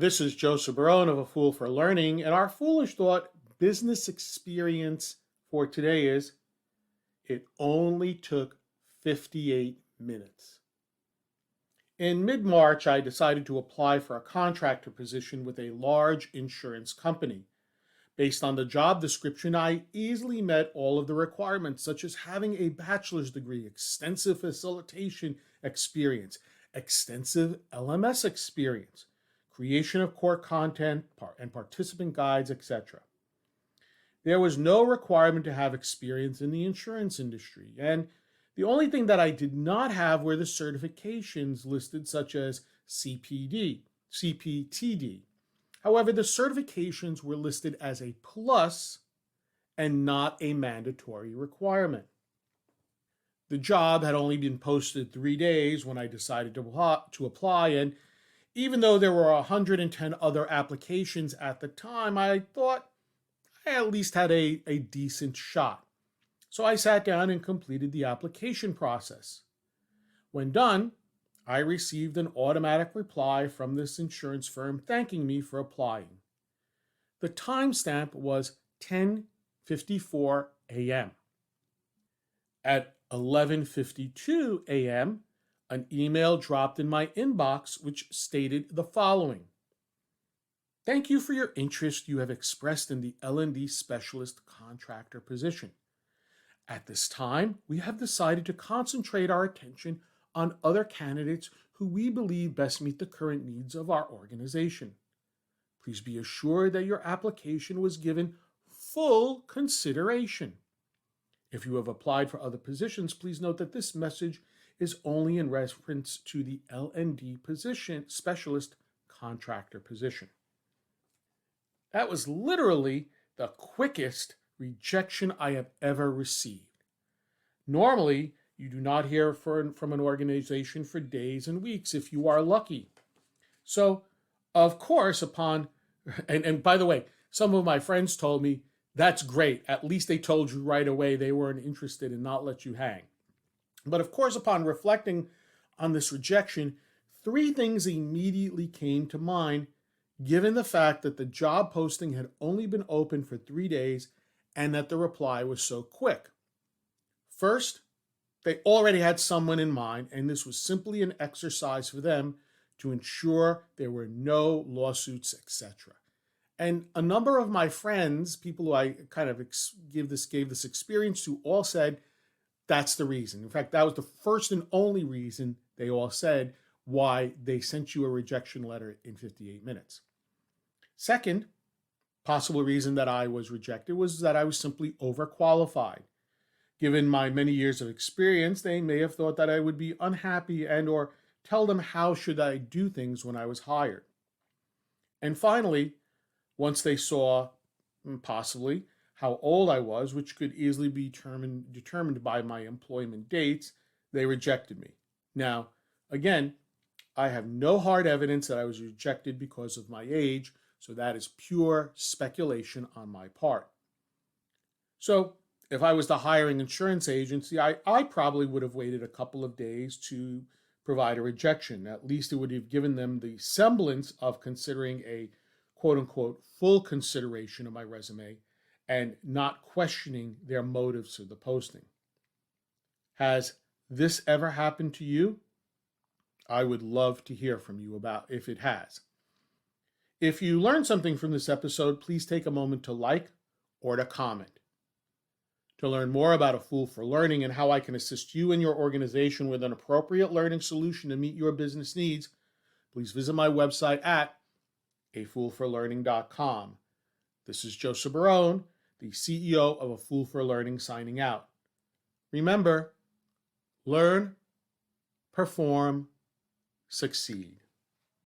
This is Joseph Barone of A Fool for Learning, and our foolish thought business experience for today is it only took 58 minutes. In mid March, I decided to apply for a contractor position with a large insurance company. Based on the job description, I easily met all of the requirements, such as having a bachelor's degree, extensive facilitation experience, extensive LMS experience, creation of core content and participant guides, etc. There was no requirement to have experience in the insurance industry, and the only thing that I did not have were the certifications listed, such as CPD, CPTD. However, the certifications were listed as a plus and not a mandatory requirement. The job had only been posted 3 days when I decided to apply, and even though there were 110 other applications at the time, I thought I at least had a decent shot. So I sat down and completed the application process. When done, I received an automatic reply from this insurance firm thanking me for applying. The timestamp was 10:54 a.m. At 11:52 a.m., an email dropped in my inbox which stated the following: "Thank you for your interest you have expressed in the L&D specialist contractor position. At this time, we have decided to concentrate our attention on other candidates who we believe best meet the current needs of our organization. Please be assured that your application was given full consideration. If you have applied for other positions, please note that this message is only in reference to the L&D position, specialist contractor position." That was literally the quickest rejection I have ever received. Normally, you do not hear from an organization for days and weeks if you are lucky. So, of course, and by the way, some of my friends told me, that's great. At least they told you right away they weren't interested and not let you hang. But of course, upon reflecting on this rejection, three things immediately came to mind, given the fact that the job posting had only been open for 3 days and that the reply was so quick. First, they already had someone in mind, and this was simply an exercise for them to ensure there were no lawsuits, etc. And a number of my friends, people who I kind of gave this experience to, all said that's the reason. In fact, that was the first and only reason they all said why they sent you a rejection letter in 58 minutes. Second, possible reason that I was rejected was that I was simply overqualified. Given my many years of experience, they may have thought that I would be unhappy and or tell them how should I do things when I was hired. And finally, once they saw possibly how old I was, which could easily be determined by my employment dates, they rejected me. Now, again, I have no hard evidence that I was rejected because of my age, so that is pure speculation on my part. So, if I was the hiring insurance agency, I probably would have waited a couple of days to provide a rejection. At least it would have given them the semblance of considering a quote-unquote full consideration of my resume and not questioning their motives for the posting. Has this ever happened to you? I would love to hear from you about if it has. If you learned something from this episode, please take a moment to like or to comment. To learn more about A Fool for Learning and how I can assist you and your organization with an appropriate learning solution to meet your business needs, please visit my website at afoolforlearning.com. This is Joseph Barone, the CEO of A Fool for Learning, signing out. Remember, learn, perform, succeed.